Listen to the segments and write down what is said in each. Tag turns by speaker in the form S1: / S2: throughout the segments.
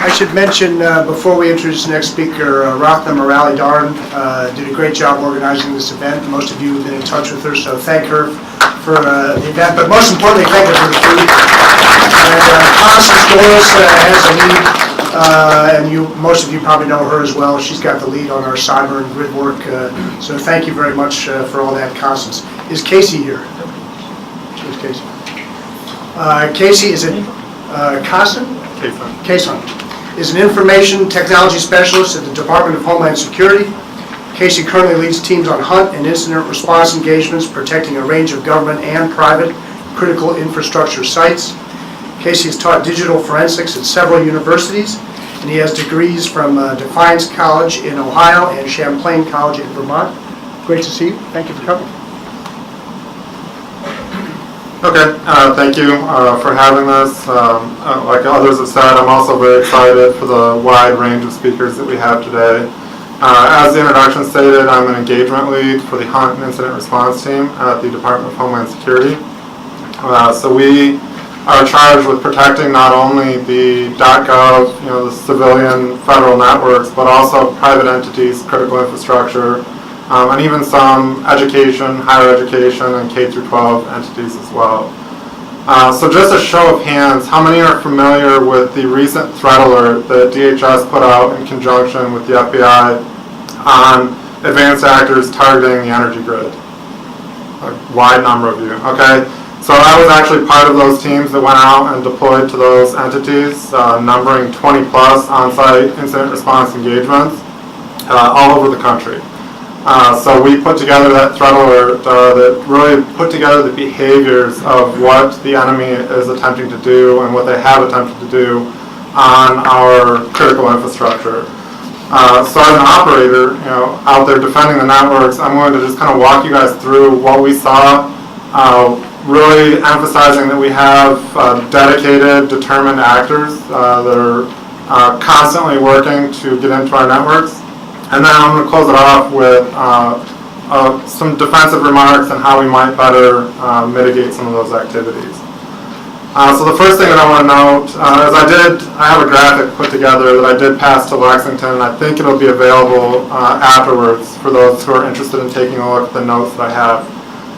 S1: I should mention before we introduce the next speaker, Rathna Murali-Dharan did a great job organizing this event. Most of you have been in touch with her, so thank her for the event. But most importantly, thank her for the food. And Constance Douris has a lead, and most of you probably know her as well. She's got the lead on our cyber and grid work. So thank you very much for all that, Constance. Is Casey here? Where's Casey? Casey is a Kahsen? Kahsen is an information technology specialist at the Department of Homeland Security. Casey currently leads teams on hunt and incident response engagements, protecting a range of government and private critical infrastructure sites. Casey has taught digital forensics at several universities, and he has degrees from Defiance College in Ohio and Champlain College in Vermont. Great to see you. Thank you for coming.
S2: Okay, thank you for having this. Like others have said, I'm also very excited for the wide range of speakers that we have today. As the introduction stated, I'm an engagement lead for the Hunt and Incident Response Team at the Department of Homeland Security. So we are charged with protecting not only the .gov, the civilian federal networks, but also private entities, critical infrastructure, and even some education, higher education, and K-12 entities as well. So just a show of hands, how many are familiar with the recent threat alert that DHS put out in conjunction with the FBI on advanced actors targeting the energy grid? A wide number of you, okay? So I was actually part of those teams that went out and deployed to those entities, numbering 20 plus on-site incident response engagements all over the country. So we put together that threat alert that really put together the behaviors of what the enemy is attempting to do and what they have attempted to do on our critical infrastructure. So as an operator, out there defending the networks, I'm going to just kind of walk you guys through what we saw, really emphasizing that we have dedicated, determined actors that are constantly working to get into our networks. And then I'm going to close it off with some defensive remarks on how we might better mitigate some of those activities. So the first thing that I want to note is I have a graphic put together that I did pass to Lexington, and I think it'll be available afterwards for those who are interested in taking a look at the notes that I have.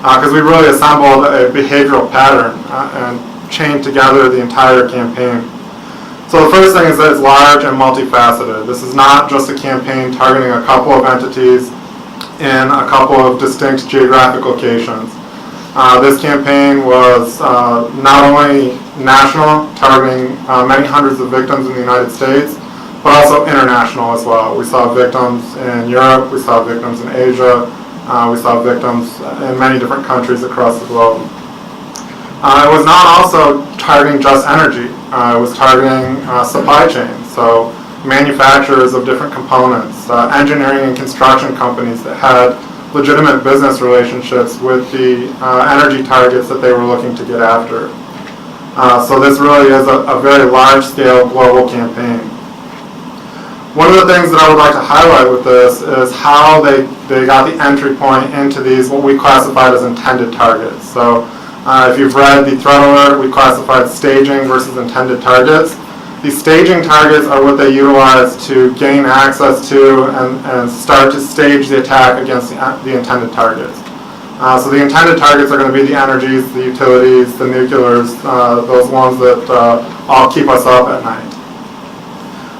S2: Because we really assembled a behavioral pattern and chained together the entire campaign. So the first thing is that it's large and multifaceted. This is not just a campaign targeting a couple of entities in a couple of distinct geographic locations. This campaign was not only national, targeting many hundreds of victims in the United States, but also international as well. We saw victims in Europe, we saw victims in Asia, we saw victims in many different countries across the globe. It was not also targeting just energy. It was targeting supply chains, so manufacturers of different components, engineering and construction companies that had legitimate business relationships with the energy targets that they were looking to get after. So this really is a very large-scale global campaign. One of the things that I would like to highlight with this is how they got the entry point into these, what we classified as intended targets. So if you've read the threat alert, we classified staging versus intended targets. These staging targets are what they utilize to gain access to and start to stage the attack against the intended targets. So the intended targets are going to be the energies, the utilities, the nuclears, those ones that all keep us up at night.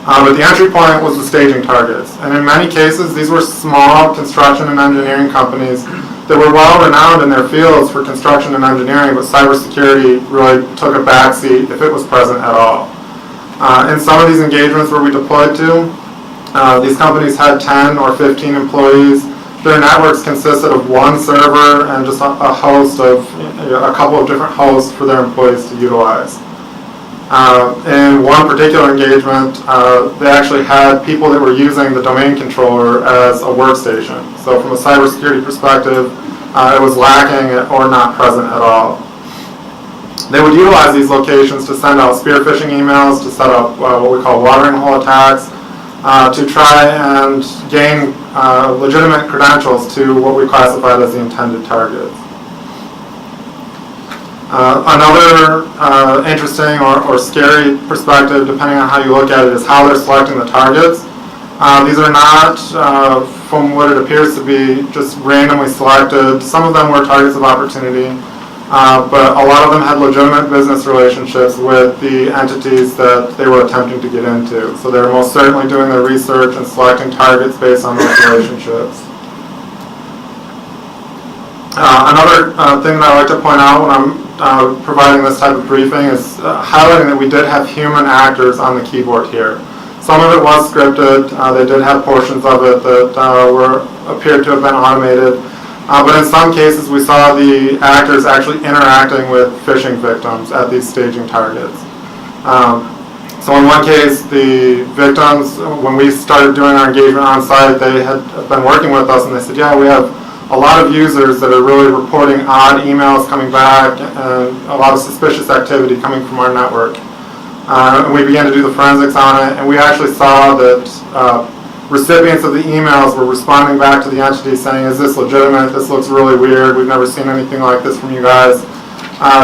S2: But the entry point was the staging targets. And in many cases, these were small construction and engineering companies that were well renowned in their fields for construction and engineering, but cybersecurity really took a backseat if it was present at all. In some of these engagements where we deployed to, these companies had 10 or 15 employees. Their networks consisted of one server and just a host of, a couple of different hosts for their employees to utilize. In one particular engagement, they actually had people that were using the domain controller as a workstation. So from a cybersecurity perspective, it was lacking or not present at all. They would utilize these locations to send out spear phishing emails, to set up what we call watering hole attacks, to try and gain legitimate credentials to what we classified as the intended targets. Another interesting or scary perspective, depending on how you look at it, is how they're selecting the targets. These are not, from what it appears to be, just randomly selected. Some of them were targets of opportunity, but a lot of them had legitimate business relationships with the entities that they were attempting to get into. So they're most certainly doing their research and selecting targets based on those relationships. Another thing that I like to point out when I'm providing this type of briefing is highlighting that we did have human actors on the keyboard here. Some of it was scripted. They did have portions of it that appeared to have been automated. But in some cases, we saw the actors actually interacting with phishing victims at these staging targets. So in one case, the victims, when we started doing our engagement on site, they had been working with us and they said, yeah, we have a lot of users that are really reporting odd emails coming back and a lot of suspicious activity coming from our network. And we began to do the forensics on it, and we actually saw that recipients of the emails were responding back to the entity saying, is this legitimate? This looks really weird. We've never seen anything like this from you guys.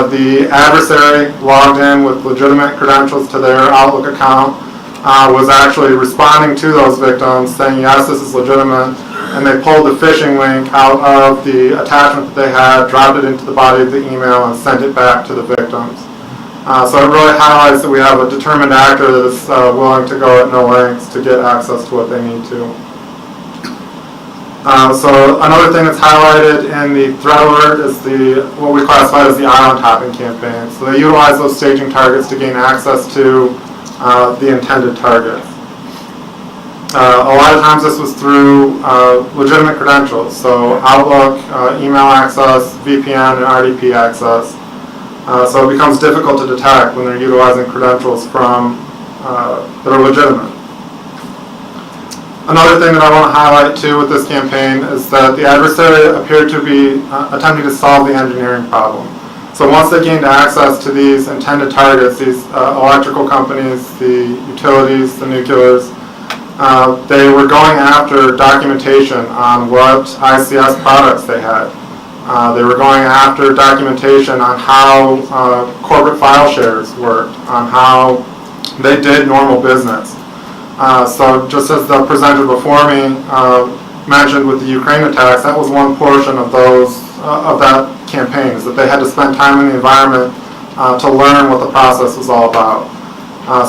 S2: The adversary logged in with legitimate credentials to their Outlook account, was actually responding to those victims saying, yes, this is legitimate. And they pulled the phishing link out of the attachment that they had, dropped it into the body of the email, and sent it back to the victims. So it really highlights that we have a determined actor that is willing to go at no lengths to get access to what they need to. So another thing that's highlighted in the threat alert is what we classify as the island hopping campaign. So they utilize those staging targets to gain access to the intended targets. A lot of times this was through legitimate credentials, so Outlook, email access, VPN, and RDP access. So it becomes difficult to detect when they're utilizing credentials from that are legitimate. Another thing that I want to highlight too with this campaign is that the adversary appeared to be attempting to solve the engineering problem. So once they gained access to these intended targets, these electrical companies, the utilities, the nuclears, they were going after documentation on what ICS products they had. They were going after documentation on how corporate file shares worked, on how they did normal business. So just as the presenter before me mentioned with the Ukraine attacks, that was one portion of that campaign, is that they had to spend time in the environment to learn what the process was all about.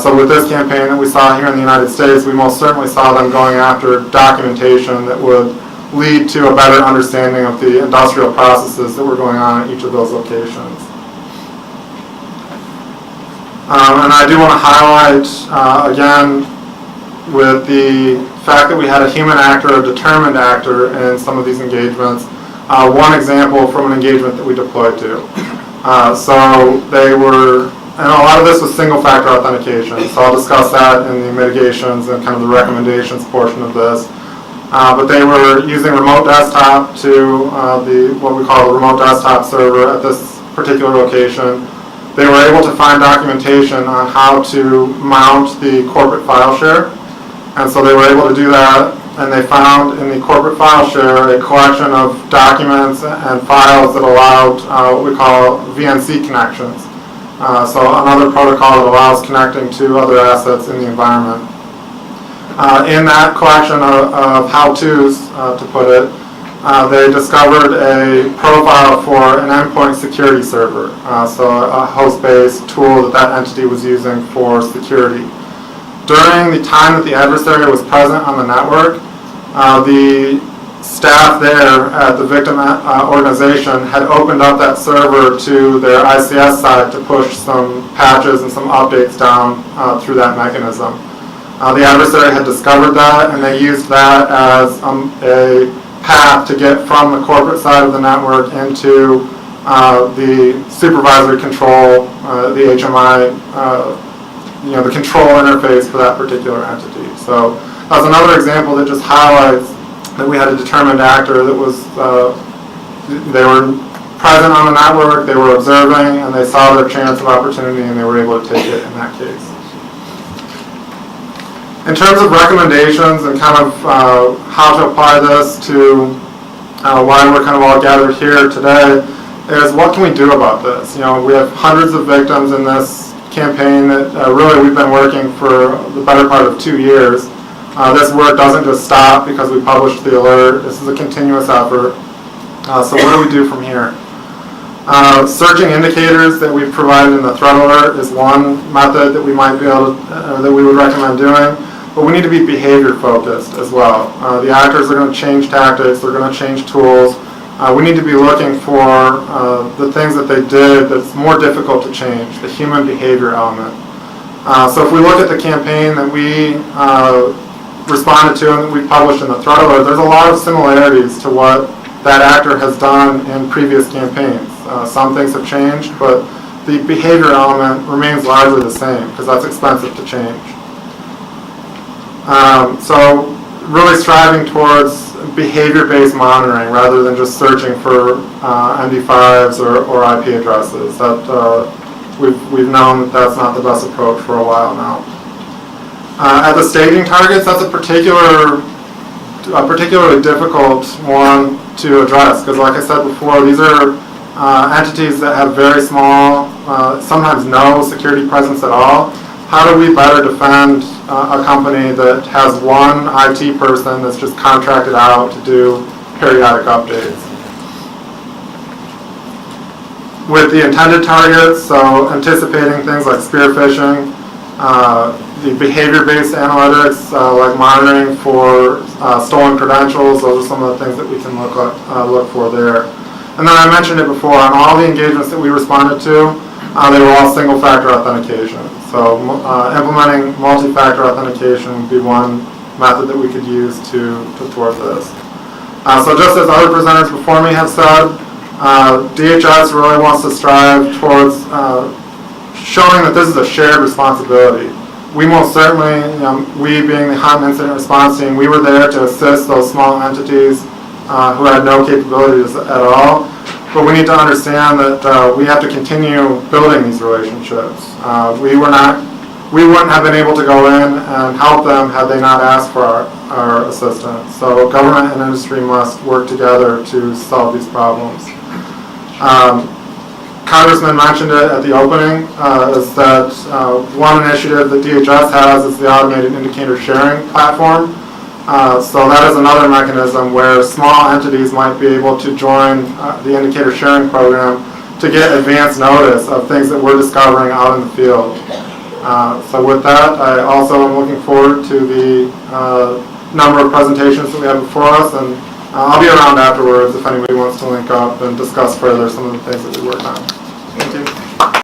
S2: So with this campaign that we saw here in the United States, we most certainly saw them going after documentation that would lead to a better understanding of the industrial processes that were going on at each of those locations. And I do want to highlight, again, with the fact that we had a human actor, a determined actor in some of these engagements, one example from an engagement that we deployed to. So they were, and a lot of this was single factor authentication, so I'll discuss that in the mitigations and kind of the recommendations portion of this. But they were using remote desktop to what we call the remote desktop server at this particular location. They were able to find documentation on how to mount the corporate file share. And so they were able to do that, and they found in the corporate file share a collection of documents and files that allowed what we call VNC connections. So another protocol that allows connecting to other assets in the environment. In that collection of how-tos, to put it, they discovered a profile for an endpoint security server, so a host-based tool that entity was using for security. During the time that the adversary was present on the network, the staff there at the victim organization had opened up that server to their ICS side to push some patches and some updates down through that mechanism. The adversary had discovered that, and they used that as a path to get from the corporate side of the network into the supervisory control, the HMI, the control interface for that particular entity. So that's another example that just highlights that we had a determined actor that was, they were present on the network, they were observing, and they saw their chance of opportunity, and they were able to take it in that case. In terms of recommendations and kind of how to apply this to why we're kind of all gathered here today, is what can we do about this? We have hundreds of victims in this campaign that really we've been working for the better part of 2 years. This work doesn't just stop because we published the alert. This is a continuous effort. So what do we do from here? Searching indicators that we've provided in the threat alert is one method that we might be able to, that we would recommend doing. But we need to be behavior focused as well. The actors are going to change tactics. They're going to change tools. We need to be looking for the things that they did that's more difficult to change, the human behavior element. So if we look at the campaign that we responded to and that we published in the threat alert, there's a lot of similarities to what that actor has done in previous campaigns. Some things have changed, but the behavior element remains largely the same because that's expensive to change. So really striving towards behavior-based monitoring rather than just searching for MD5s or IP addresses. That we've known that that's not the best approach for a while now. At the staging targets, that's a particularly difficult one to address because, like I said before, these are entities that have very small, sometimes no security presence at all. How do we better defend a company that has one IT person that's just contracted out to do periodic updates? With the intended targets, so anticipating things like spear phishing, the behavior-based analytics like monitoring for stolen credentials, those are some of the things that we can look for there. And then I mentioned it before, on all the engagements that we responded to, they were all single-factor authentication. So implementing multi-factor authentication would be one method that we could use to thwart this. So just as other presenters before me have said, DHS really wants to strive towards showing that this is a shared responsibility. We most certainly, we being the Hunt Incident Response Team, we were there to assist those small entities who had no capabilities at all. But we need to understand that we have to continue building these relationships. We wouldn't have been able to go in and help them had they not asked for our assistance. So government and industry must work together to solve these problems. Congressman mentioned it at the opening, is that one initiative that DHS has is the automated indicator sharing platform. So that is another mechanism where small entities might be able to join the indicator sharing program to get advance notice of things that we're discovering out in the field. So with that, I also am looking forward to the number of presentations that we have before us, and I'll be around afterwards if anybody wants to link up and discuss further some of the things that we work on.